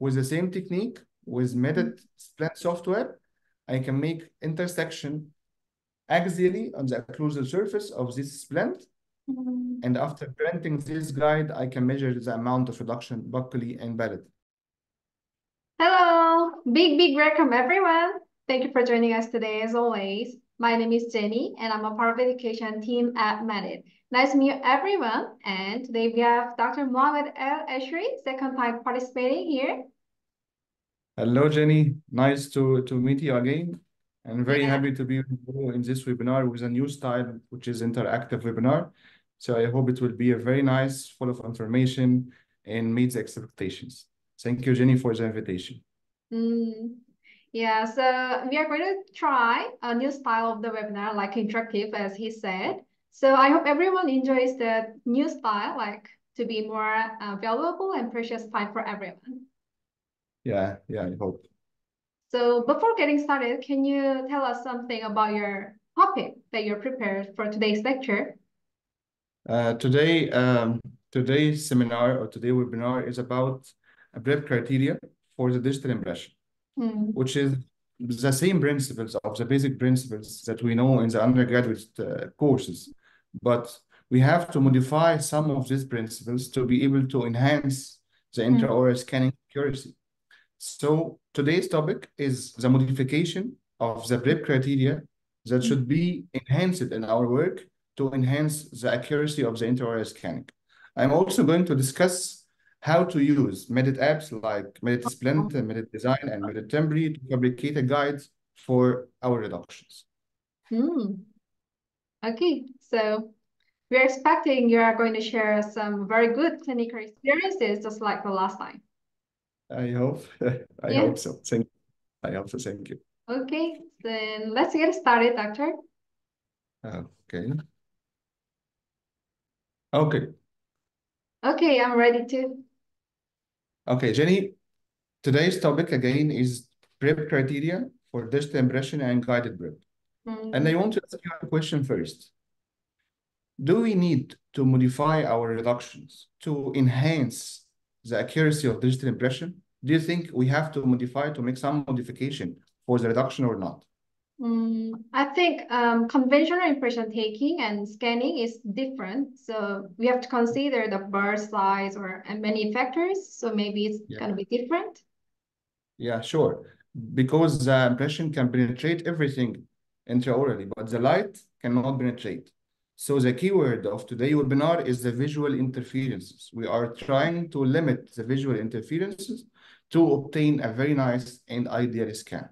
with the same technique, with Medit split software, I can make intersection axially on the occlusal surface of this splint. And after printing this guide, I can measure the amount of reduction buccally embedded. Hello, big welcome everyone. Thank you for joining us today as always. My name is Jenny and I'm a part of the education team at Medit. Nice to meet everyone. And today we have Dr. Mohamed El Ashri, second time participating here. Hello, Jenny. Nice to meet you again. I'm very Yeah. happy to be with you in this webinar with a new style, which is interactive webinar. So I hope it will be a very nice, full of information and meets expectations. Thank you, Jenny, for the invitation. Yeah, so we are going to try a new style of the webinar, like interactive, as he said. So I hope everyone enjoys the new style, like to be more valuable and precious time for everyone. Yeah, I hope. So before getting started, can you tell us something about your topic that you're prepared for today's lecture? Today's seminar or today's webinar is about a prep criteria for the digital impression, which is the same principles of the basic principles that we know in the undergraduate courses, but we have to modify some of these principles to be able to enhance the intraoral scanning accuracy. So today's topic is the modification of the prep criteria that should be enhanced in our work to enhance the accuracy of the intraoral scanning. I'm also going to discuss how to use Medit apps like Medit Splint, Medit Design, and Medit Temporary to fabricate a guide for our reductions. Okay, so we're expecting you are going to share some very good clinical experiences, just like the last time. I hope. I hope so. Thank you. I hope so. Thank you. Okay, then let's get started, Doctor. Okay. Okay. Okay, I'm ready to. Okay, Jenny, today's topic again is prep criteria for digital impression and guided prep. And I want to ask you a question first. Do we need to modify our reductions to enhance the accuracy of digital impression? Do you think we have to modify to make some modification for the reduction or not? I think conventional impression taking and scanning is different. So we have to consider the burst size and many factors. So maybe it's going to be different. Yeah, sure. Because the impression can penetrate everything intraorally, but the light cannot penetrate. So the keyword of today's webinar is the visual interferences. We are trying to limit the visual interferences to obtain a very nice and ideal scan.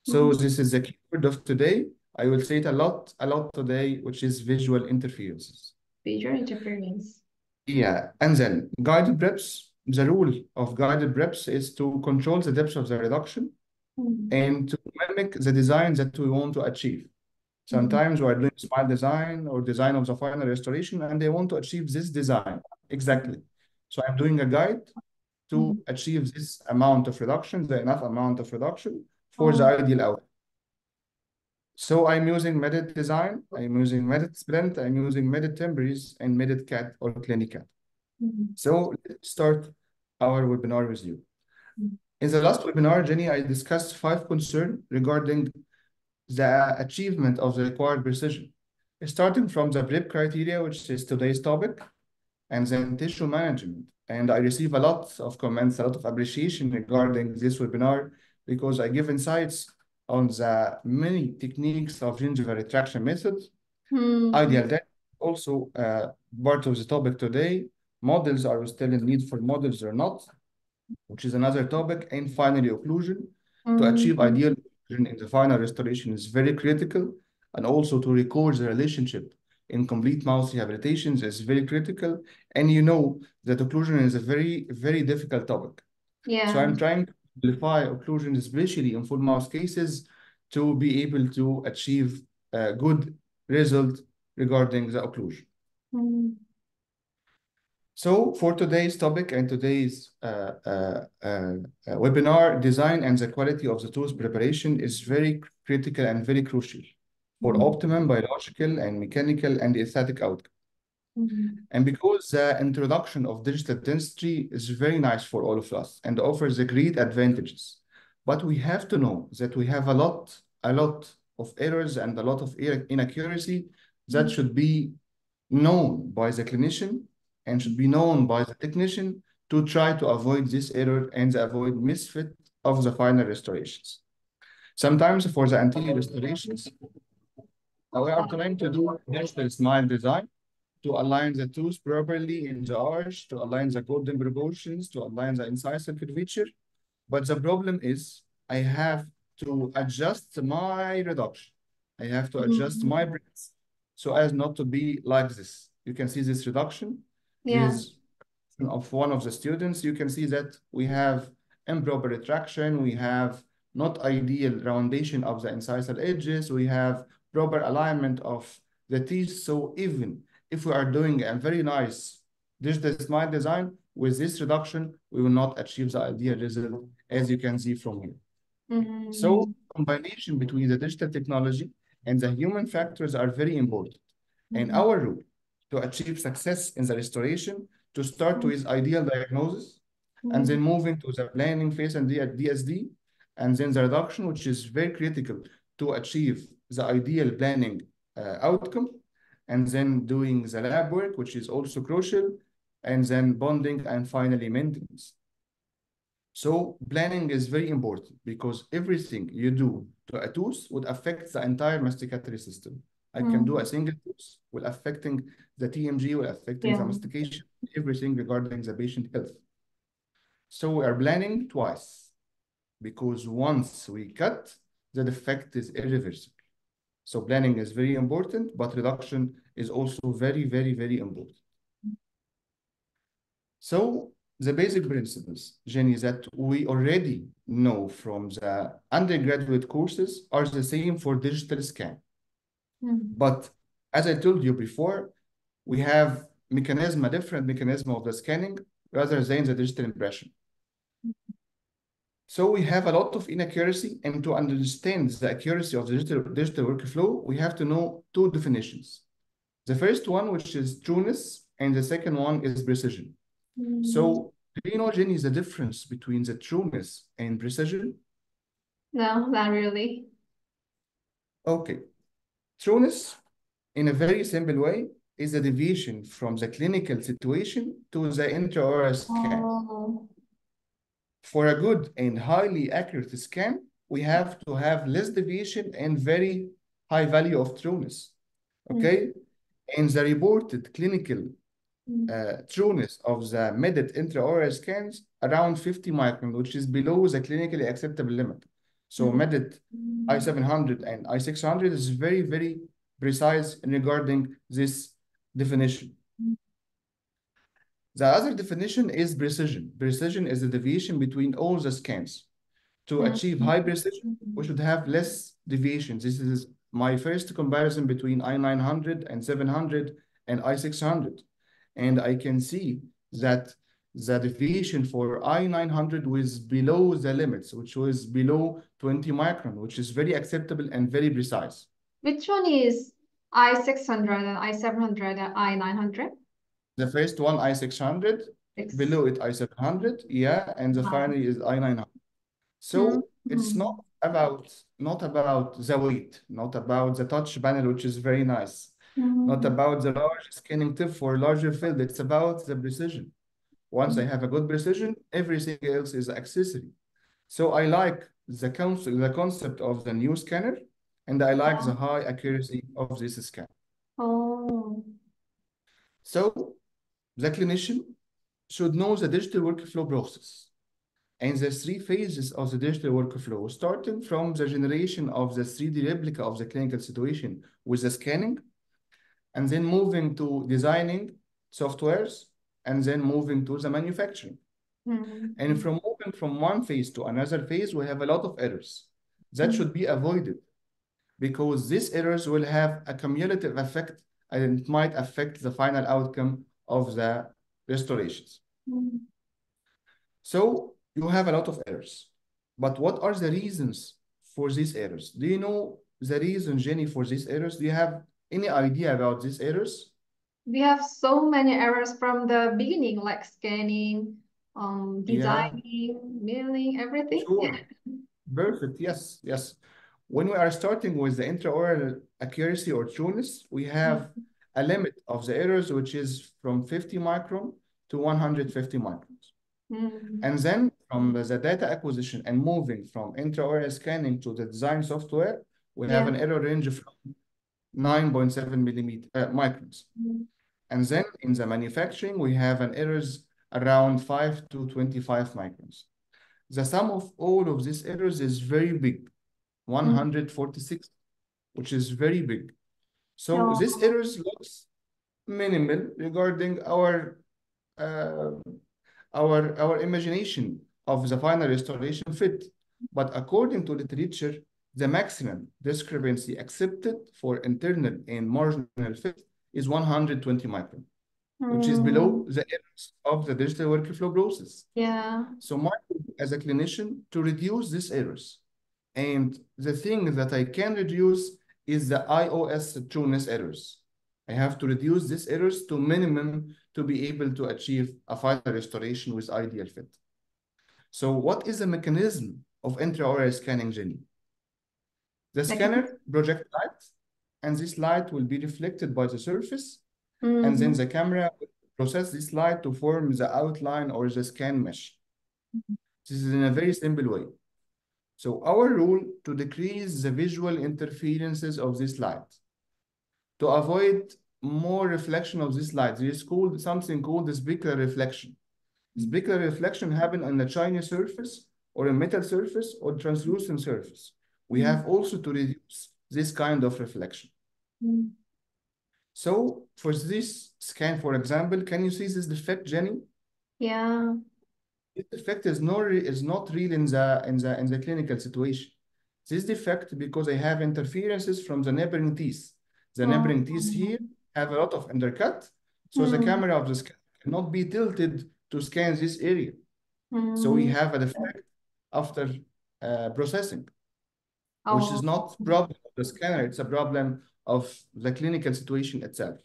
So this is the keyword of today. I will say it a lot today, which is visual interferences. Visual interference. Yeah, and then guided preps. The rule of guided preps is to control the depth of the reduction and to mimic the design that we want to achieve. Sometimes we are doing smile design or design of the final restoration, and they want to achieve this design exactly. So I'm doing a guide to achieve this amount of reduction, the enough amount of reduction for the ideal outcome. So I'm using Medit Design, I'm using Medit Splint, I'm using Medit Temporaries, and Medit CAT or CliniCAT. So let's start our webinar with you. In the last webinar, Jenny, I discussed 5 concerns regarding the achievement of the required precision, starting from the prep criteria, which is today's topic, and then tissue management. And I receive a lot of comments, a lot of appreciation regarding this webinar because I give insights on the many techniques of gingival retraction methods. Ideal data, also part of the topic today. Models, are we still in need for models or not? Which is another topic. And finally, occlusion. To achieve ideal occlusion in the final restoration is very critical. And also to record the relationship in complete mouth rehabilitations is very critical. And you know that occlusion is a very, very difficult topic. So I'm trying to simplify occlusion, especially in full mouth cases, to be able to achieve a good result regarding the occlusion. So for today's topic and today's webinar, design and the quality of the tooth preparation is very critical and very crucial for optimum biological and mechanical and aesthetic outcome. And because the introduction of digital dentistry is very nice for all of us and offers a great advantages, but we have to know that we have a lot of errors and a lot of inaccuracy that should be known by the clinician and should be known by the technician to try to avoid this error and avoid misfit of the final restorations. Sometimes for the anterior restorations, we are trying to do digital smile design to align the tooth properly in the arch, to align the golden proportions, to align the incisal curvature. But the problem is I have to adjust my reduction. I have to adjust my breath so as not to be like this. You can see this reduction. Yeah. This of one of the students, you can see that we have improper retraction, we have not ideal roundation of the incisal edges, we have proper alignment of the teeth. So even if we are doing a very nice digital smile design, with this reduction, we will not achieve the ideal result, as you can see from here. So combination between the digital technology and the human factors are very important. And our rule to achieve success in the restoration, to start with ideal diagnosis, and then moving to the planning phase and the DSD, and then the reduction, which is very critical to achieve the ideal planning outcome, and then doing the lab work, which is also crucial, and then bonding, and finally maintenance. So planning is very important because everything you do to a tooth would affect the entire masticatory system. I can do a single tooth will affecting the TMG, will affecting the mastication, everything regarding the patient health. So we are planning twice because once we cut, the defect is irreversible. So planning is very important, but reduction is also very, very, very important. So the basic principles, Jenny, that we already know from the undergraduate courses are the same for digital scan. But as I told you before, we have a different mechanism of the scanning rather than the digital impression. So we have a lot of inaccuracy, and to understand the accuracy of the digital workflow, we have to know two definitions. The first one, which is trueness, and the second one is precision. So do you know, Jenny, the difference between the trueness and precision? No, not really. Okay. Trueness, in a very simple way, is a deviation from the clinical situation to the intraoral scan. For a good and highly accurate scan, we have to have less deviation and very high value of trueness. Okay? And the reported clinical trueness of the Medit intraoral scans around 50 micron, which is below the clinically acceptable limit. So Medit I700 and I600 is very, very precise regarding this definition. The other definition is precision. Precision is the deviation between all the scans. To achieve high precision, we should have less deviations. This is my first comparison between I900 and 700 and I600. And I can see that the deviation for I900 was below the limits, which was below 20 micron, which is very acceptable and very precise. Which one is I600 and I700 and I900? The first one, I600, below it, I700, yeah, and the final is I900. So it's not about the weight, not about the touch panel, which is very nice, not about the large scanning tip for larger field. It's about the precision. Once I have a good precision, everything else is accessory. So I like the concept of the new scanner, and I like the high accuracy of this scan. So the clinician should know the digital workflow process and the three phases of the digital workflow, starting from the generation of the 3D replica of the clinical situation with the scanning, and then moving to designing softwares, and then moving to the manufacturing. And from moving from one phase to another phase, we have a lot of errors that should be avoided because these errors will have a cumulative effect and it might affect the final outcome of the restorations. So you have a lot of errors, but what are the reasons for these errors? Do you know the reason, Jenny, for these errors? Do you have any idea about these errors? we have so many errors from the beginning, like scanning, Yeah, designing, milling, everything. sure. Perfect. Yes, yes. When we are starting with the intraoral accuracy or trueness, we have a limit of the errors, which is from 50 micron to 150 microns. Mm. And then from the data acquisition and moving from intraoral scanning to the design software, we have Yeah. an error range from 9.7 microns. Mm. And then in the manufacturing, we have an errors around 5 to 25 microns. The sum of all of these errors is very big, Mm. 146, which is very big. So this Oh. errors looks minimal regarding uh, our imagination of the final restoration fit. But according to literature, the maximum discrepancy accepted for internal and marginal fit is 120 micron, which is below Mm. the errors of the digital workflow process. Yeah. So my goal as a clinician to reduce these errors. And the thing that I can reduce is the iOS trueness errors. I have to reduce these errors to minimum to be able to achieve a final restoration with ideal fit. So what is the mechanism of intraoral scanning, Jenny? The Like, scanner projects light, and this light will be reflected by the surface, and then mm. the camera will process this light to form the outline or the scan mesh. This is in a very simple way. So our rule to decrease the visual interferences of this light, to avoid more reflection of this light. There is called something called the specular reflection. Specular reflection happen on a shiny surface or a metal surface or translucent surface. We Mm. have also to reduce this kind of reflection. Mm. So for this scan, for example, can you see this defect, Jenny? Yeah. This defect is not real in the clinical situation. This defect because I have interferences from the neighboring teeth. The neighboring teeth here Mm. have a lot of undercut, so the Mm. camera of the scanner cannot be tilted to scan this area. So we Mm. have a defect after processing, which is Oh. not problem of the scanner, it's a problem of the clinical situation itself.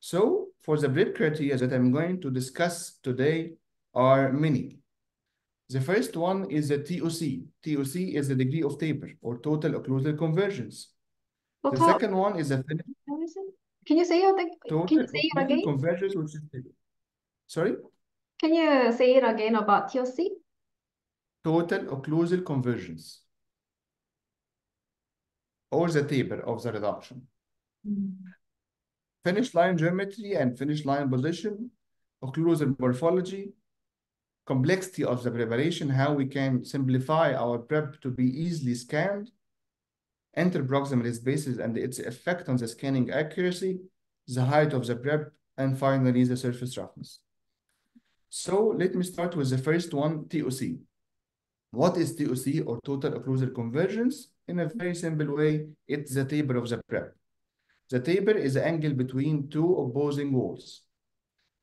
So for the break criteria that I'm going to discuss today are many. The first one is the TOC. TOC is the degree of taper or total occlusal convergence. The Total. second one is the Can you say it? Can total you say it occlusal again? convergence, which is sorry, Can you say it again about TLC? total occlusal convergence or the taper of the reduction. Mm. Finish line geometry and finish line position, occlusal morphology, complexity of the preparation, how we can simplify our prep to be easily scanned, interproximal spaces and its effect on the scanning accuracy, the height of the prep, and finally the surface roughness. So let me start with the first one, TOC. What is TOC or total occlusal convergence? In a very simple way, it's the taper of the prep. The taper is the angle between two opposing walls.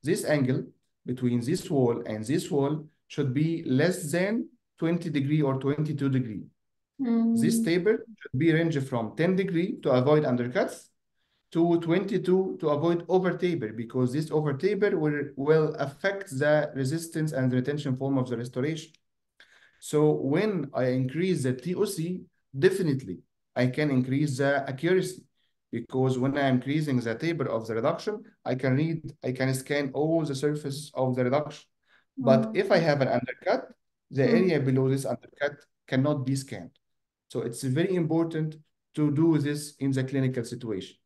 This angle between this wall and this wall should be less than 20 degree or 22 degree. This Mm. taper should be range from 10 degree to avoid undercuts to 22 to avoid over taper because this over taper will affect the resistance and retention form of the restoration. So when I increase the TOC, definitely I can increase the accuracy because when I'm increasing the taper of the reduction, I can scan all the surface of the reduction. But if I Mm. have an undercut, the Mm. area below this undercut cannot be scanned. So it's very important to do this in the clinical situation.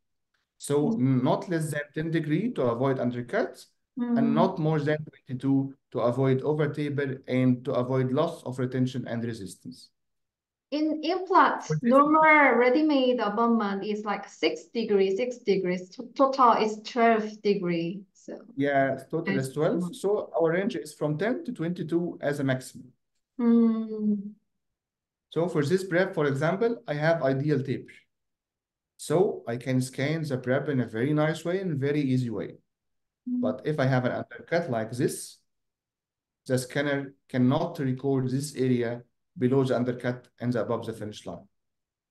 So not less than 10 degree to avoid undercuts and Mm. not more than 22 to avoid over taper and to avoid loss of retention and resistance. In implants, For this, normal ready-made abutment is like 6 degrees, 6 degrees. Total is 12 degree. So yeah, total it's is 12. So our range is from 10 to 22 as a maximum. mm. So for this prep, for example, I have ideal taper. So I can scan the prep in a very nice way and very easy way. But if I have an undercut like this, the scanner cannot record this area below the undercut and above the finish line.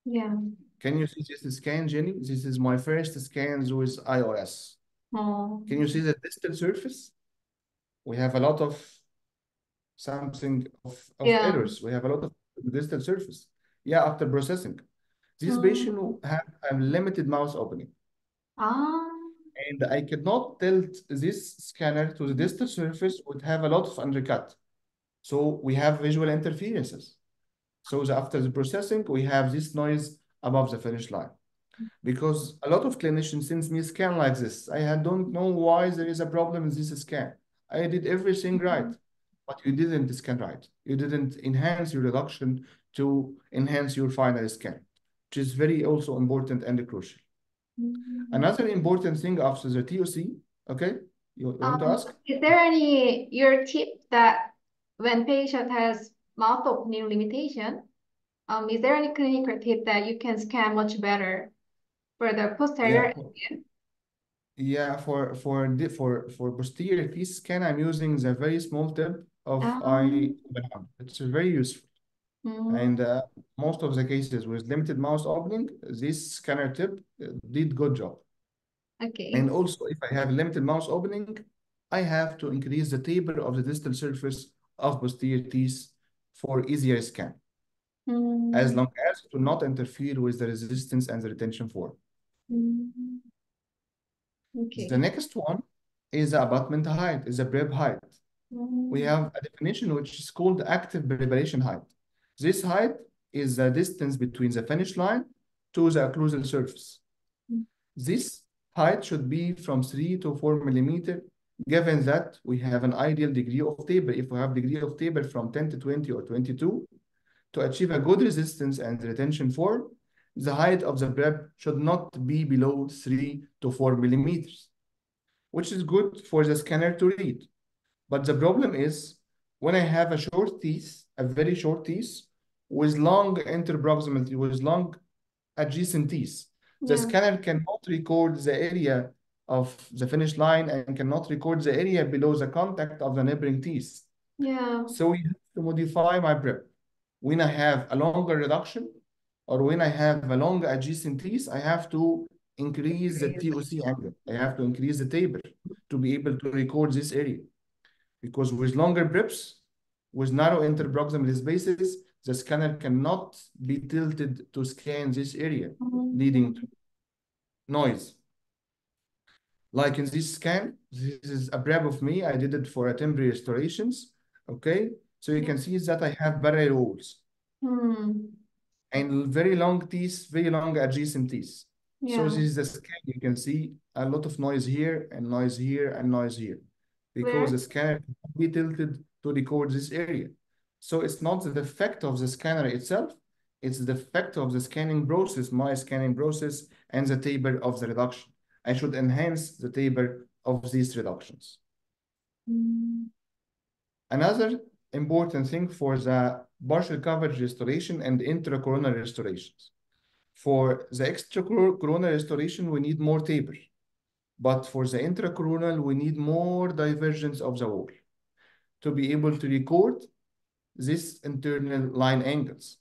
Yeah. Can you see this scan, Jenny? This is my first scans with iOS. Oh, Can you see the distal surface? We have a lot of something of yeah. errors. We have a lot of distal surface. Yeah, after processing. This patient Mm. have a limited mouse opening. Ah. And I cannot tilt this scanner to the distal surface would have a lot of undercut. So we have visual interferences. So after the processing, we have this noise above the finish line. Because a lot of clinicians sends me scan like this. Don't know why there is a problem in this scan. I did everything right, but you didn't scan right. You didn't enhance your reduction to enhance your final scan, which is very also important and crucial. Mm. Another important thing after the TOC, okay, you want to ask? Is there any your tip that when patient has mouth opening limitation, is there any clinical tip that you can scan much better for the posterior Yeah, area? yeah. For posterior teeth scan, I'm using the very small tip of I Um, open hand. It's very useful. mm, And most of the cases with limited mouse opening, this scanner tip did good job. okay. And also, if I have limited mouse opening, I have to increase the taper of the distal surface of posterior teeth for easier scan, as Mm, long as to not interfere with the resistance and the retention form. mm, The okay. next one is the abutment height, is the prep height. We Mm, have a definition which is called active preparation height. This height is the distance between the finish line to the occlusal surface. This height should be from 3 to 4 millimeter, given that we have an ideal degree of taper. If we have degree of taper from 10 to 20 or 22, to achieve a good resistance and retention form, the height of the prep should not be below 3 to 4 millimeters, which is good for the scanner to read. But the problem is when I have a short teeth, a very short teeth, with long interproximal, with long adjacent teeth, the yeah, scanner cannot record the area of the finish line and cannot record the area below the contact of the neighboring teeth. yeah. So we have to modify my prep. When I have a longer reduction or when I have a long adjacent teeth, I have to increase the TOC angle. I have to increase the taper to be able to record this area. Because with longer brips, with narrow interproximal spaces, the scanner cannot be tilted to scan this area, leading to Mm, noise. Like in this scan, this is a prep of me. I did it for a temporary restorations. Okay, so you yeah. can see that I have barrier walls Mm, and very long teeth, very long adjacent teeth. So this yeah. is the scan. You can see a lot of noise here and noise here and noise here because Where? the scanner cannot be tilted to record this area. So it's not the defect of the scanner itself, it's the defect of the scanning process, my scanning process, and the taper of the reduction. I should enhance the taper of these reductions. Mm, Another important thing for the partial coverage restoration and intracoronal restorations. For the extracoronal restoration, we need more taper. But for the intracoronal, we need more divergence of the wall to be able to record these internal line angles.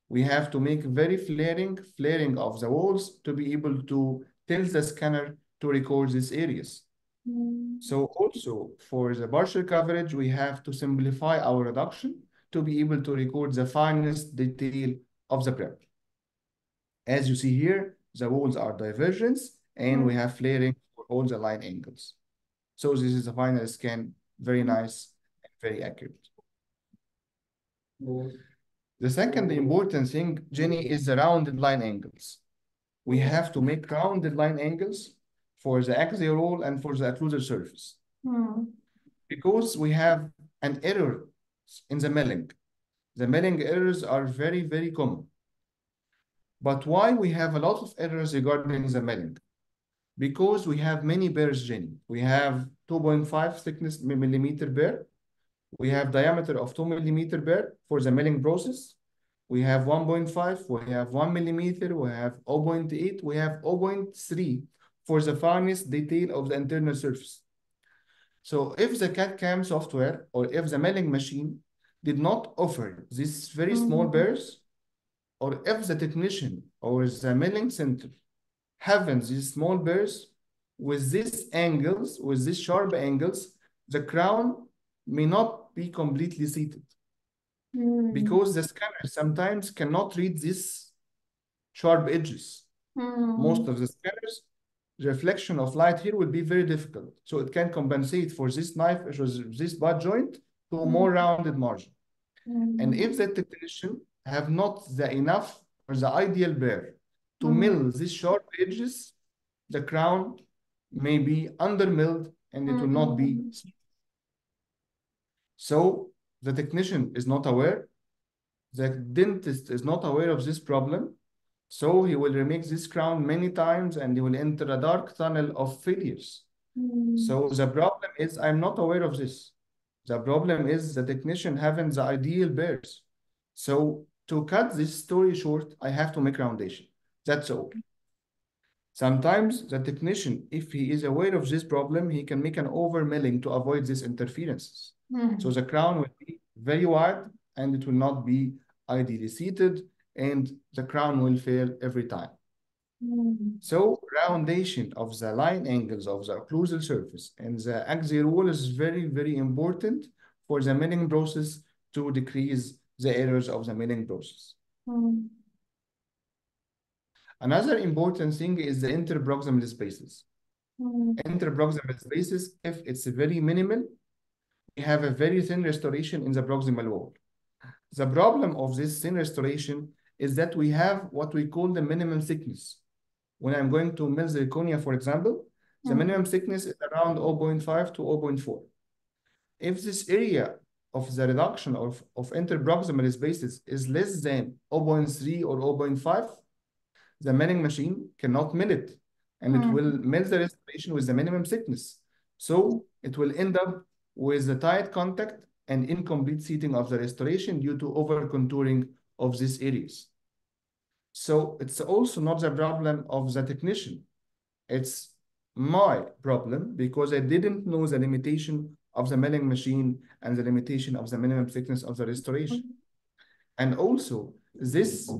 We have to make very flaring of the walls to be able to tell the scanner to record these areas. mm, So also for the partial coverage, we have to simplify our reduction to be able to record the finest detail of the prep. As you see here, the walls are divergence and mm, we have flaring for all the line angles. So this is a final scan, very nice and very accurate. The second important thing, Jenny, is the rounded line angles. We have to make rounded line angles for the axial roll and for the occlusal surface mm, because we have an error in the milling. The milling errors are very, very common. But why we have a lot of errors regarding the milling? Because we have many bears, Jenny. We have 2.5 thickness millimeter bear. We have diameter of 2 millimeter bear for the milling process. We have 1.5, we have 1 millimeter, we have 0.8, we have 0.3 for the finest detail of the internal surface. So if the CAD/CAM software or if the milling machine did not offer these very small mm, bears, or if the technician or the milling center having these small burrs with these angles, with these sharp angles, the crown may not be completely seated because the scanner sometimes cannot read these sharp edges. Most of the scanners, the reflection of light here will be very difficult. So it can compensate for this knife, this butt joint, to a more rounded margin. And if the technician have not the enough or the ideal burr to mill these sharp edges, the crown may be under-milled and it will not be seen. So the technician is not aware, the dentist is not aware of this problem, so he will remake this crown many times and he will enter a dark tunnel of failures. So the problem is I'm not aware of this. The problem is the technician having the ideal burrs. So to cut this story short, I have to make roundation. That's all. Sometimes the technician, if he is aware of this problem, he can make an over milling to avoid these interferences. So the crown will be very wide and it will not be ideally seated and the crown will fail every time. So roundation of the line angles of the occlusal surface and the axial wall is very, very important for the milling process to decrease the errors of the milling process. Another important thing is the interproximal spaces. Interproximal spaces, if it's very minimal, we have a very thin restoration in the proximal wall. The problem of this thin restoration is that we have what we call the minimum thickness. When I'm going to mill zirconia, for example, the minimum thickness is around 0.5 to 0.4. If this area of the reduction of interproximal spaces is less than 0.3 or 0.5, the milling machine cannot mill it, and it will mill the restoration with the minimum thickness. So it will end up with the tight contact and incomplete seating of the restoration due to over contouring of these areas. So it's also not the problem of the technician. It's my problem because I didn't know the limitation of the milling machine and the limitation of the minimum thickness of the restoration. And also, this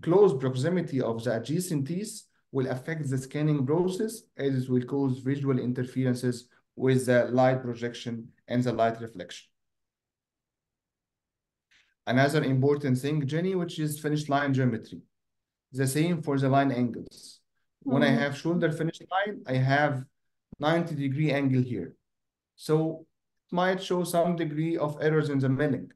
close proximity of the adjacent teeth will affect the scanning process as it will cause visual interferences with the light projection and the light reflection. Another important thing, Jenny, which is finish line geometry. The same for the line angles. When I have shoulder finish line, I have 90-degree angle here. So it might show some degree of errors in the milling.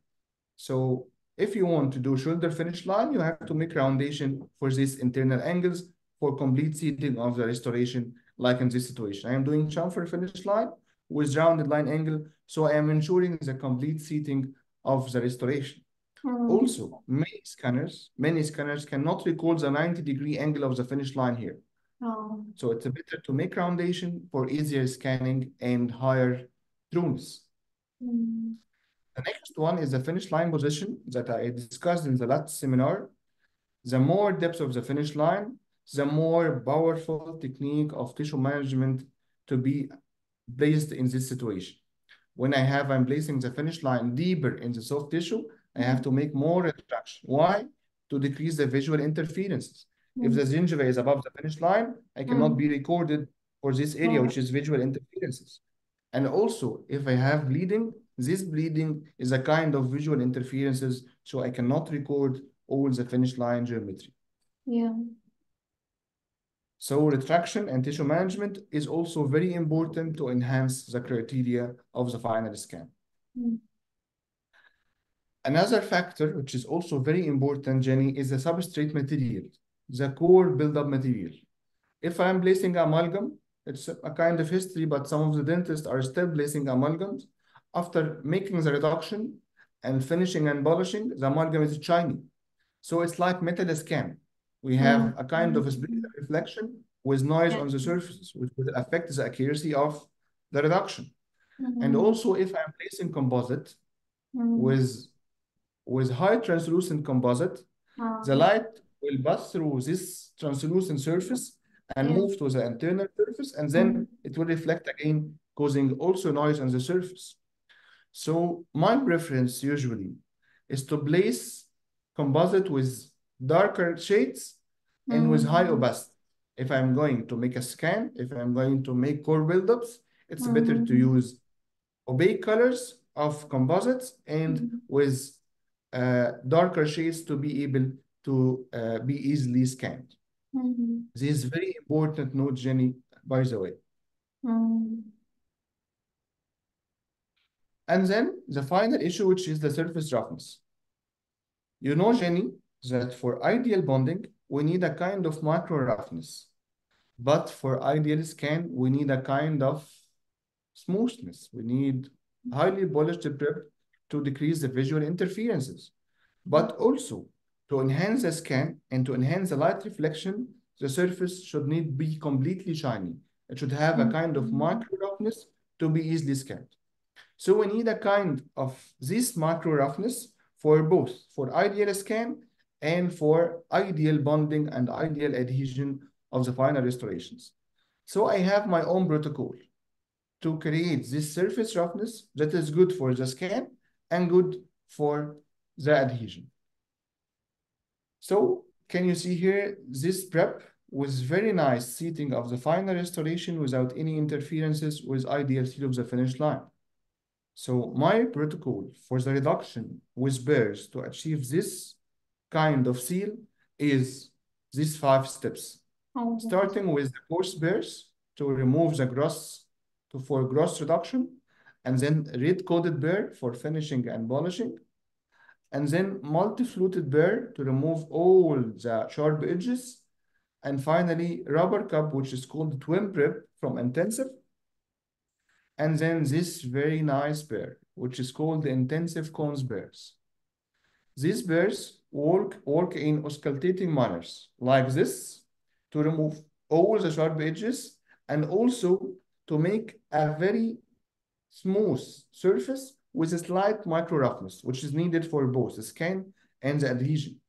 So if you want to do shoulder finish line, you have to make roundation for these internal angles for complete seating of the restoration, like in this situation. I am doing chamfer finish line with rounded line angle, so I am ensuring the complete seating of the restoration. Also, many scanners cannot recall the 90-degree angle of the finish line here. So it's better to make roundation for easier scanning and higher trueness. The next one is the finish line position that I discussed in the last seminar. The more depth of the finish line, the more powerful technique of tissue management to be placed in this situation. When I'm placing the finish line deeper in the soft tissue, I have to make more retraction. Why? To decrease the visual interferences. If the gingiva is above the finish line, I cannot be recorded for this area, which is visual interferences. And also, if I have bleeding, this bleeding is a kind of visual interferences, so I cannot record all the finish line geometry. So retraction and tissue management is also very important to enhance the criteria of the final scan. Another factor, which is also very important, Jenny, is the substrate material, the core build-up material. If I'm placing amalgam, it's a kind of history, but some of the dentists are still placing amalgams. After making the reduction and finishing and polishing, the amalgam is shiny. So it's like metal scan. We have a kind of a split reflection with noise on the surfaces, which will affect the accuracy of the reduction. And also, if I'm placing composite with high translucent composite, the light will pass through this translucent surface and move to the internal surface, and then it will reflect again, causing also noise on the surface. So my preference usually is to place composite with darker shades and with high Mm-hmm. opacity. If I'm going to make a scan, if I'm going to make core buildups, it's better to Mm-hmm. use opaque colors of composites and Mm-hmm. with darker shades to be able to be easily scanned. Mm-hmm. This is very important note, Jenny, by the way. Mm-hmm. And then the final issue, which is the surface roughness. You know, Jenny, that for ideal bonding, we need a kind of macro roughness. But for ideal scan, we need a kind of smoothness. We need highly polished prep to decrease the visual interferences. But also, to enhance the scan and to enhance the light reflection, the surface should not be completely shiny. It should have a kind of Mm-hmm. macro roughness to be easily scanned. So we need a kind of this macro roughness for both, for ideal scan and for ideal bonding and ideal adhesion of the final restorations. So I have my own protocol to create this surface roughness that is good for the scan and good for the adhesion. So can you see here this prep with very nice seating of the final restoration without any interferences with ideal seal of the finish line. So my protocol for the reduction with burrs to achieve this kind of seal is these 5 steps. Oh. Starting with the coarse burrs to remove the gross for gross reduction, and then red coated burr for finishing and polishing, and then multi-fluted burr to remove all the sharp edges, and finally rubber cup, which is called twin prep from intensive, and then this very nice burr, which is called the intensive cones burrs. These burrs work in auscultating manners like this to remove all the sharp edges and also to make a very smooth surface with a slight micro roughness, which is needed for both the scan and the adhesion.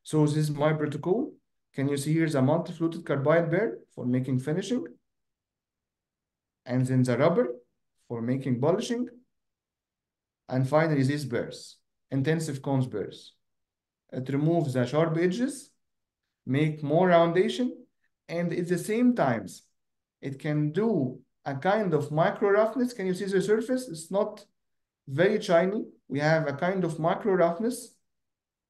So this is my protocol. Can you see here's a multi-fluted carbide burr for making finishing, and then the rubber for making polishing, and finally these burrs, intensive cones burrs. It removes the sharp edges, make more roundation, and at the same times, it can do a kind of micro roughness. Can you see the surface? It's not very shiny. We have a kind of micro roughness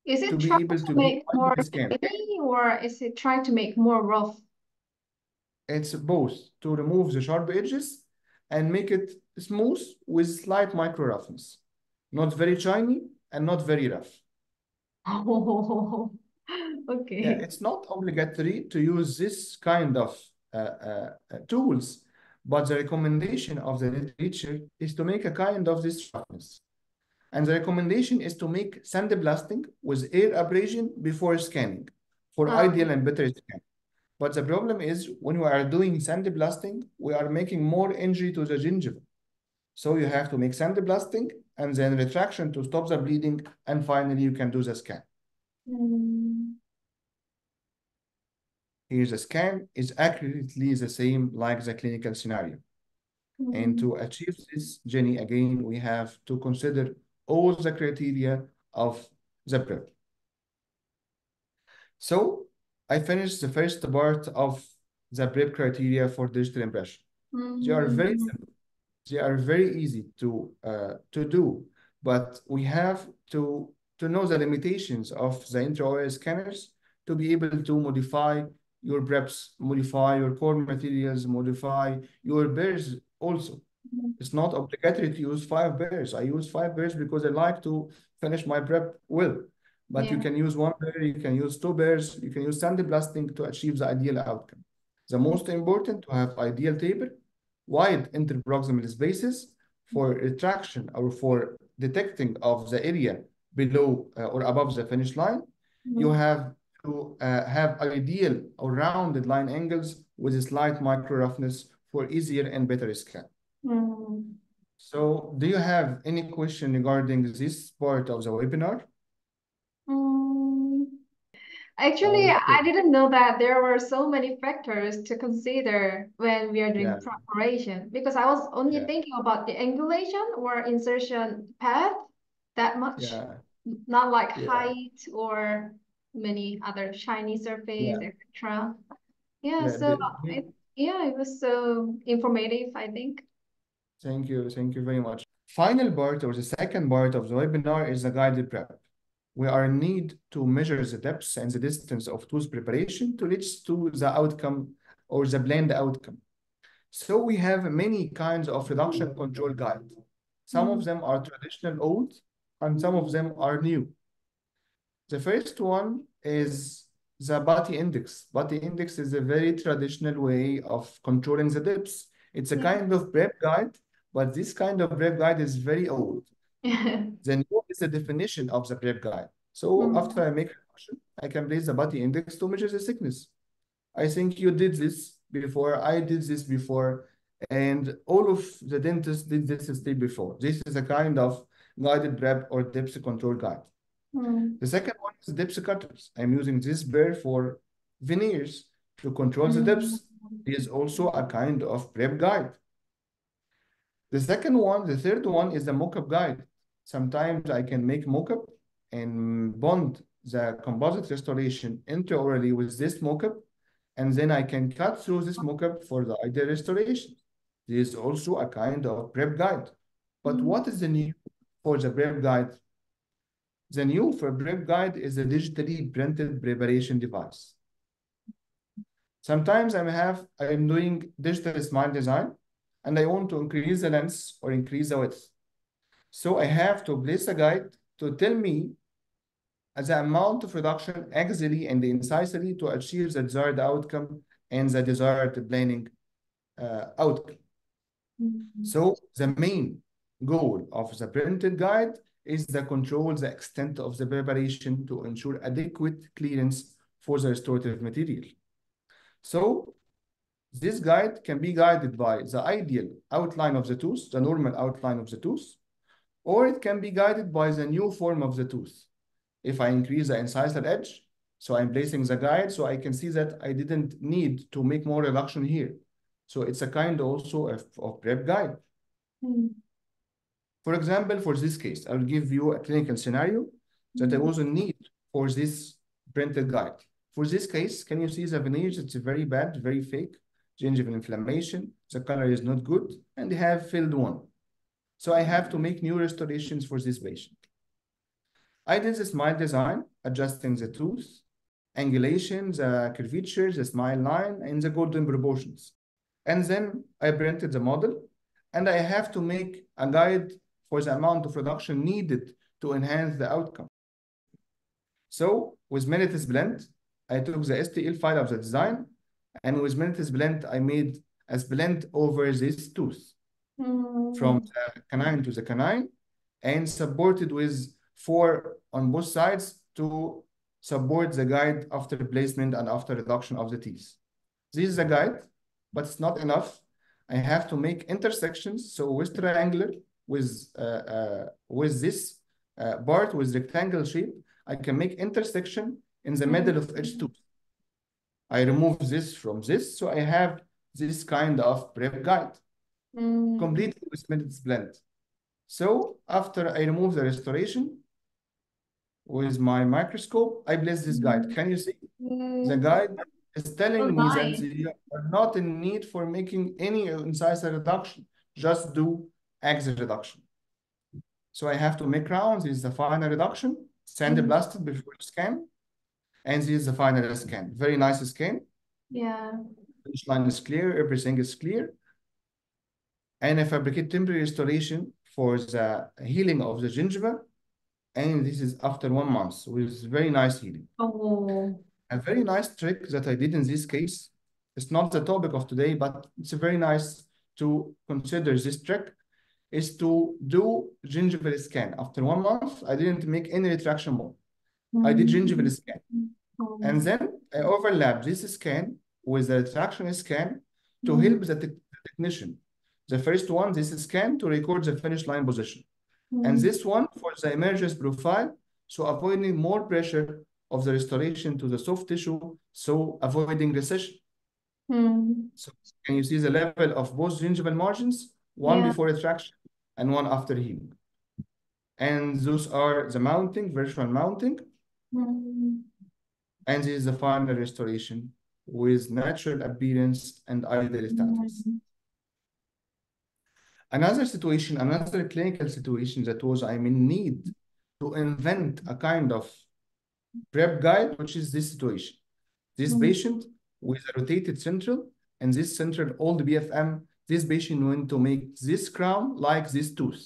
Is to it be trying able to to be make more ideally scanned. shiny or is it trying to make more rough? It's both to remove the sharp edges and make it smooth with slight micro roughness. Not very shiny and not very rough. Oh, Yeah, okay. it's not obligatory to use this kind of tools, but the recommendation of the literature is to make a kind of this roughness. And the recommendation is to make sandblasting with air abrasion before scanning for ideal and better scan. But the problem is when we are doing sandblasting, we are making more injury to the gingiva. So you have to make sandblasting and then retraction to stop the bleeding, and finally you can do the scan. Mm. Here's a scan is accurately the same like the clinical scenario. And Mm. to achieve this, Jenny, again, we have to consider all the criteria of the prep. So I finished the first part of the prep criteria for digital impression. They are very Mm. simple. They are very easy to do, but we have to know the limitations of the intraoral scanners to be able to modify your preps, modify your core materials, modify your bears also. It's not obligatory to use 5 bears. I use 5 bears because I like to finish my prep well. But you Yeah. can use 1 bear, you can use 2 bears, you can use sandblasting to achieve the ideal outcome. The most important to have ideal taper, wide interproximal spaces for retraction or for detecting of the area below or above the finish line. You Mm. have to have ideal or rounded line angles with a slight micro roughness for easier and better scan. Mm. So do you have any question regarding this part of the webinar? Mm. Actually, I Okay. didn't know that there were so many factors to consider when we are doing Yeah, preparation because I was only yeah, thinking about the angulation or insertion path that much, yeah, not like yeah. height or. many other shiny surface, Yeah, etc. Yeah, yeah. so yeah, it was so informative, I think. Thank you very much. Final part or the second part of the webinar is the guided prep. We are in need to measure the depth and the distance of tooth preparation to reach to the outcome or the planned outcome. So we have many kinds of reduction control guide. Some of them are traditional old and some of them are new. The first one is the body index. Body index is a very traditional way of controlling the depths. It's a Yeah. kind of prep guide, but this kind of prep guide is very old. The new is the definition of the prep guide. So after I make a reduction, I can place the body index to measure the thickness. I think you did this before, I did this before, and all of the dentists did this step before. This is a kind of guided prep or depth control guide. The second one is depth cutters. I'm using this burr for veneers to control the depths. It is also a kind of prep guide. The third one is the mock-up guide. Sometimes I can make mock-up and bond the composite restoration intraorally with this mock-up, and then I can cut through this mock-up for the ideal restoration. This is also a kind of prep guide. But what is the new for the prep guide? The new for prep guide is a digitally printed preparation device. Sometimes I'm doing digital smile design and I want to increase the length or increase the width. So I have to place a guide to tell me the amount of reduction axially and incisally to achieve the desired outcome and the desired planning outcome. So the main goal of the printed guide is to control the extent of the preparation to ensure adequate clearance for the restorative material. So this guide can be guided by the ideal outline of the tooth, the normal outline of the tooth, or it can be guided by the new form of the tooth. If I increase the incisal edge, so I'm placing the guide so I can see that I didn't need to make more reduction here. So it's a kind also of prep guide. For example, for this case, I will give you a clinical scenario that I also need for this printed guide. For this case, can you see the veneers? It's very bad, very fake, gingival inflammation. The color is not good, and they have filled one. So I have to make new restorations for this patient. I did the smile design, adjusting the tooth, angulation, the curvature, the smile line, and the golden proportions. And then I printed the model, and I have to make a guide for the amount of reduction needed to enhance the outcome. So with Medit blend, I took the STL file of the design, and with Medit blend, I made a blend over this tooth from the canine to the canine, and supported with 4 on both sides to support the guide after placement and after reduction of the teeth. This is the guide, but it's not enough. I have to make intersections. So with triangular, with this part with rectangle shape, I can make intersection in the middle of each tooth. I remove this from this, so I have this kind of prep guide, completely with Medit blend. So after I remove the restoration with my microscope, I place this guide. Can you see? The guide is telling me that you are not in need for making any incisor reduction, just do axial reduction. So I have to make rounds. This is the final reduction, sandblasted before scan, and this is the final scan. Very nice scan. Yeah. Finish line is clear, everything is clear. And I fabricate temporary restoration for the healing of the gingiva. And this is after 1 month with very nice healing. Oh. A very nice trick that I did in this case. It's not the topic of today, but it's very nice to consider this trick, is to do gingival scan. After 1 month, I didn't make any retraction more. I did gingival scan. And then I overlap this scan with the retraction scan to help the technician. The first one, this scan to record the finish line position. And this one for the emergence profile, so avoiding more pressure of the restoration to the soft tissue, so avoiding recession. So can you see the level of both gingival margins, one before retraction and one after healing? And those are the mounting, virtual mounting. And this is the final restoration with natural appearance and ideal status. Another situation, another clinical situation that was I'm in need to invent a kind of prep guide, which is this situation. This patient with a rotated central and this central old BFM, this patient went to make this crown like this tooth.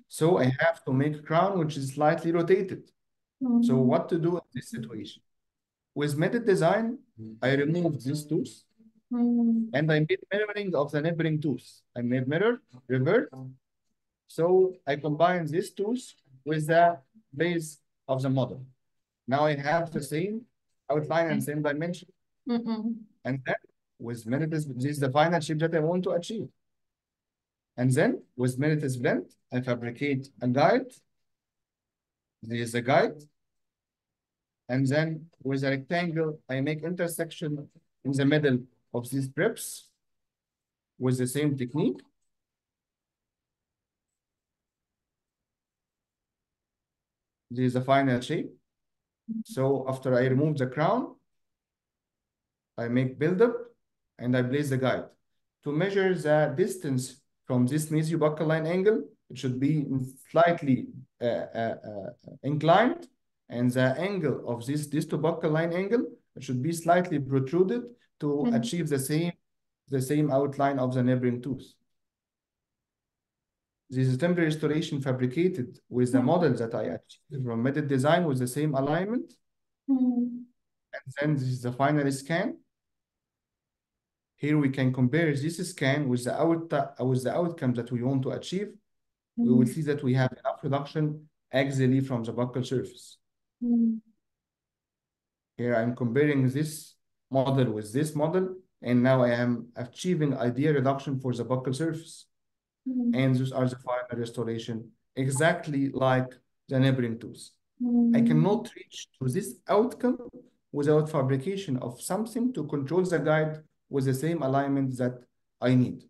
So I have to make a crown which is slightly rotated. So what to do in this situation? With Medit design, I removed this tooth and I made mirroring of the neighboring tooth. I made mirror, revert. So I combine this tooth with the base of the model. Now I have the same outline and same dimension. And then with Medit, this is the final shape that I want to achieve. And then with Medit blend, I fabricate a guide. This is a guide. And then with a rectangle, I make intersection in the middle of these preps with the same technique. This is the final shape. So after I remove the crown, I make build-up and I place the guide. To measure the distance from this mesiobuccal line angle, it should be slightly inclined, and the angle of this distobuccal line angle, it should be slightly protruded to achieve the same outline of the neighboring tooth. This is temporary restoration fabricated with the model that I achieved from Medit design with the same alignment. And then this is the final scan. Here we can compare this scan with the outcome that we want to achieve. We will see that we have enough reduction axially from the buccal surface. Here I'm comparing this model with this model, and now I am achieving ideal reduction for the buccal surface. And those are the final restoration, exactly like the neighboring tooth. I cannot reach to this outcome without fabrication of something to control the guide with the same alignment that I need.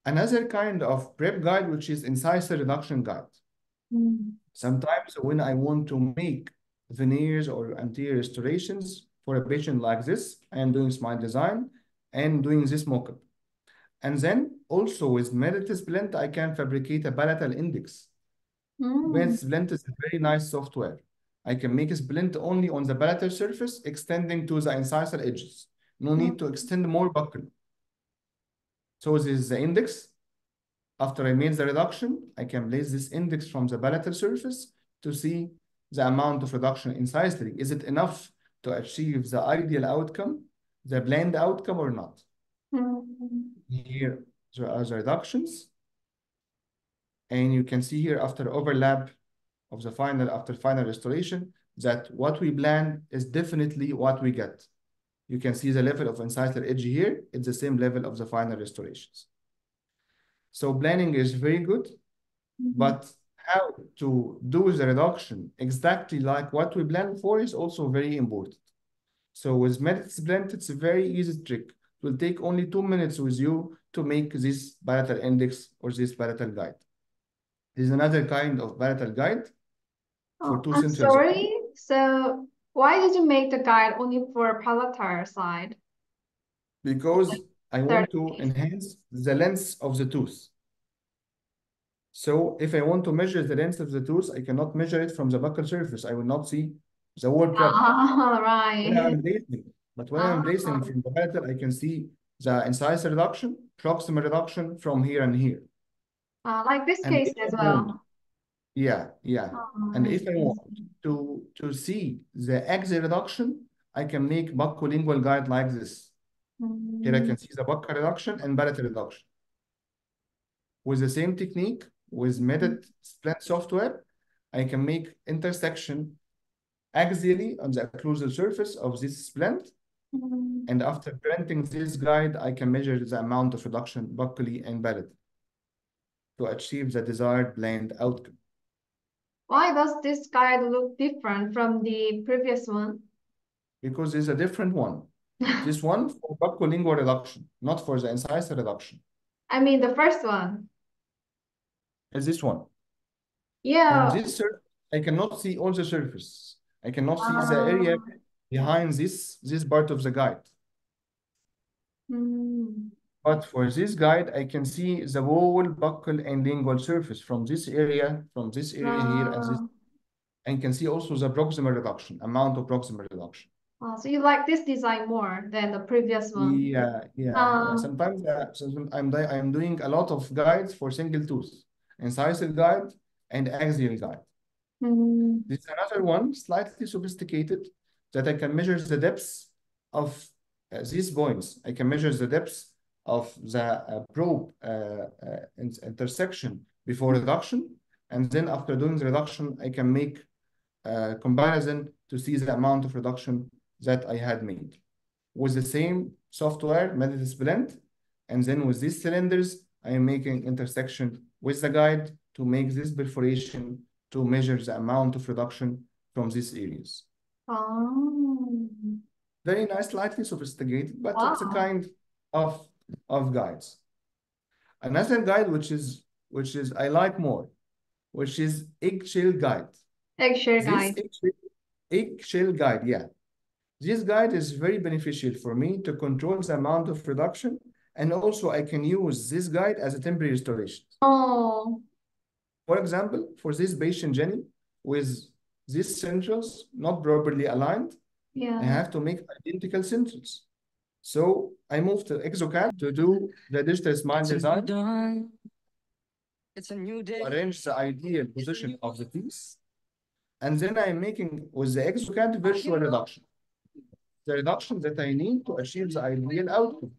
Another kind of prep guide, which is incisor reduction guide. Sometimes when I want to make veneers or anterior restorations for a patient like this, I am doing smile design and doing this mock-up. And then also with Medit splint, I can fabricate a palatal index. Medit splint is a very nice software. I can make a splint only on the palatal surface, extending to the incisor edges. No need to extend more buccal. So this is the index. After I made the reduction, I can place this index from the palatal surface to see the amount of reduction incisally. Is it enough to achieve the ideal outcome, the planned outcome or not? Here there are the reductions. And you can see here after overlap of the after final restoration, that what we plan is definitely what we get. You can see the level of incisor edge here. It's the same level of the final restorations. So planning is very good, but how to do the reduction exactly like what we planned for is also very important. So with Medit splint, it's a very easy trick. It will take only 2 minutes with you to make this palatal index or this palatal guide. This is another kind of palatal guide for two I'm centers. sorry. So why did you make the guide only for palatal side? Because I want to enhance the length of the tooth. So if I want to measure the length of the tooth, I cannot measure it from the buccal surface. I will not see the whole prep. Right. When I'm placing from the palatal, I can see the incisor reduction, proximal reduction from here and here. Like this And case as well. Yeah. And if I want to see the axial reduction, I can make buccolingual guide like this. Here I can see the buccal reduction and palatal reduction. With the same technique, with Medit splint software, I can make intersection axially on the occlusal surface of this splint. And after printing this guide, I can measure the amount of reduction buccally and palatal to achieve the desired planned outcome. Why does this guide look different from the previous one? Because it's a different one. This one for buccolingual reduction, not for the incisor reduction. I mean the first one. Is this one. Yeah. On this surface, I cannot see all the surface. I cannot see the area behind this part of the guide. But for this guide, I can see the whole buccal and lingual surface from this area here, and this, and can see also the proximal reduction, amount of proximal reduction. So you like this design more than the previous one? Yeah. Sometimes I'm doing a lot of guides for single tooth, incisal guide and axial guide. This is another one, slightly sophisticated, that I can measure the depths of these points. I can measure the depths of the probe intersection before reduction, and then after doing the reduction, I can make a comparison to see the amount of reduction that I had made. With the same software, Medit Blend, and then with these cylinders, I am making intersection with the guide to make this perforation to measure the amount of reduction from these areas. Very nice, slightly sophisticated, but it's a kind of guides. Another guide which is I like more, which is eggshell guide. Eggshell guide, yeah. This guide is very beneficial for me to control the amount of reduction, and also I can use this guide as a temporary restoration. For example, for this patient Jenny, with these centrals not properly aligned, I have to make identical centrals. So I moved to ExoCAD to do the digital smile design. It's a new day. Arrange the ideal position of the piece. And then I'm making with the ExoCAD virtual reduction. The reduction that I need to achieve the ideal outcome.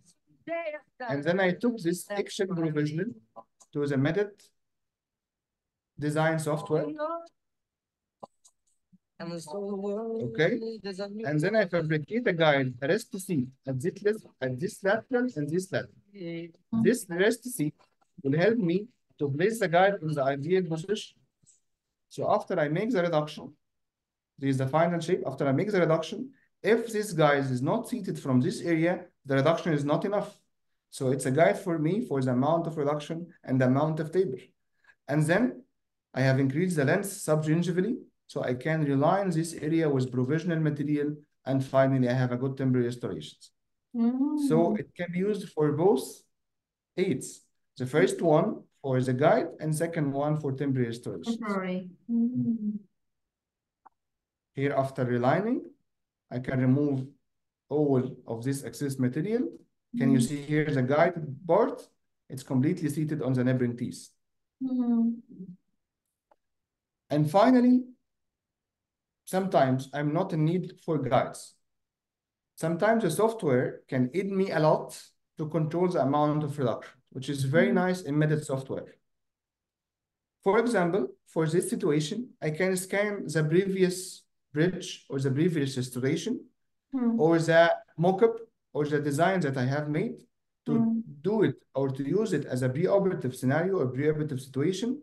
And then I took this eggshell provisional to the Medit design software. Okay, and then I fabricate a guide, a rest seat at this lateral and this lateral. This rest seat will help me to place the guide in the ideal position. So after I make the reduction, this is the final shape. After I make the reduction, if this guide is not seated from this area, the reduction is not enough. So it's a guide for me for the amount of reduction and the amount of taper. And then I have increased the length subgingivally, so I can reline this area with provisional material, and finally I have a good temporary restoration. So it can be used for both aids. The first one for the guide, and second one for temporary restoration. Here, after relining, I can remove all of this excess material. Can you see here the guide part? It's completely seated on the neighboring teeth. And finally, sometimes I'm not in need for guides. Sometimes the software can aid me a lot to control the amount of reduction, which is very nice in Medit software. For example, for this situation, I can scan the previous bridge or the previous restoration or the mock-up or the design that I have made to do it or to use it as a preoperative scenario or preoperative situation.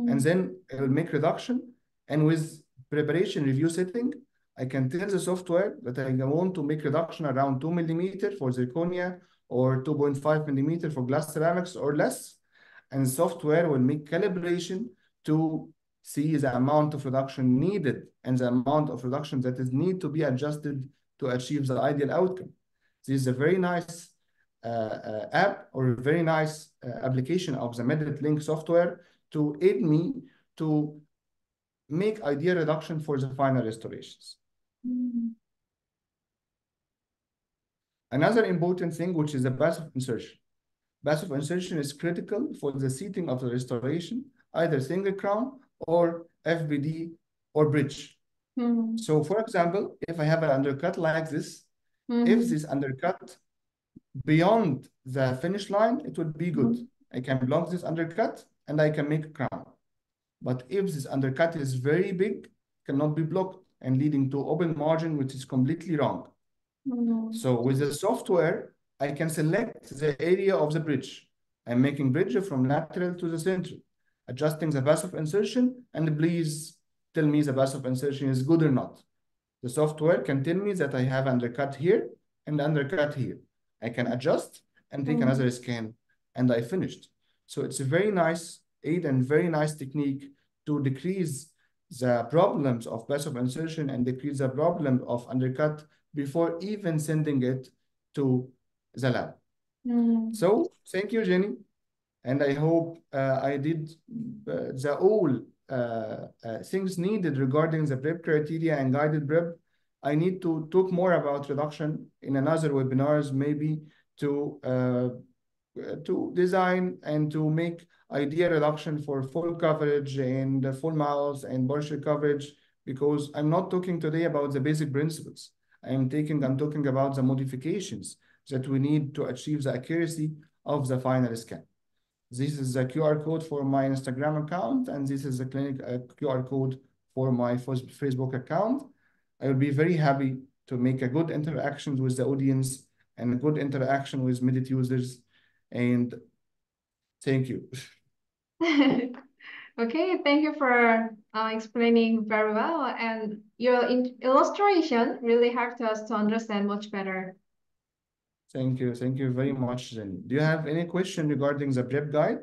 And then it will make reduction. And with preparation review setting, I can tell the software that I want to make reduction around 2 millimeter for zirconia or 2.5 millimeter for glass ceramics or less. And software will make calibration to see the amount of reduction needed and the amount of reduction that is need to be adjusted to achieve the ideal outcome. This is a very nice app or a very nice application of the Medit Link software to aid me to make ideal reduction for the final restorations. Another important thing, which is the passive insertion. Passive insertion is critical for the seating of the restoration, either single crown or FBD or bridge. So for example, if I have an undercut like this, if this undercut beyond the finish line, it would be good. I can block this undercut and I can make a crown. But if this undercut is very big, cannot be blocked and leading to open margin, which is completely wrong. So with the software, I can select the area of the bridge. I'm making bridge from lateral to the center, adjusting the passive insertion, and please tell me the passive insertion is good or not. The software can tell me that I have undercut here and undercut here. I can adjust and take another scan, and I finished. So it's a very nice aid and very nice technique to decrease the problems of passive insertion and decrease the problem of undercut before even sending it to the lab. So thank you, Jenny. And I hope I did the all things needed regarding the prep criteria and guided prep. I need to talk more about reduction in another webinars, maybe to design and to make idea reduction for full coverage and full mouse and partial coverage, because I'm not talking today about the basic principles. I'm talking about the modifications that we need to achieve the accuracy of the final scan. This is the QR code for my Instagram account, and this is the clinic QR code for my Facebook account. I will be very happy to make a good interactions with the audience and a good interaction with Medit users. And thank you. Okay, thank you for explaining very well, and your illustration really helped us to understand much better. Thank you. Thank you very much, Jenny. Do you have any question regarding the prep guide?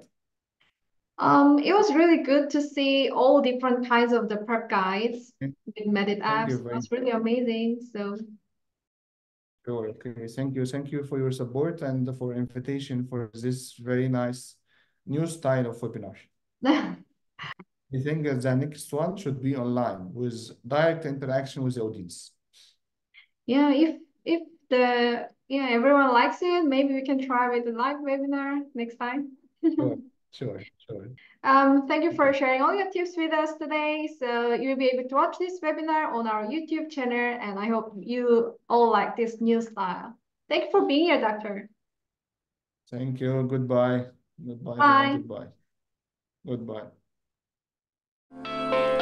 It was really good to see all different kinds of the prep guides with Medit Thank apps. you It very was really amazing. So sure. Okay. Thank you. Thank you for your support and for invitation for this very nice new style of webinar. I think the next one should be online with direct interaction with the audience. yeah, if the everyone likes it, maybe we can try with the live webinar next time. Sure. Thank you for Okay. sharing all your tips with us today. So you'll be able to watch this webinar on our YouTube channel, and I hope you all like this new style. Thank you for being here, Doctor. Thank you. Goodbye. Goodbye, Jenny. Bye. Goodbye. Goodbye.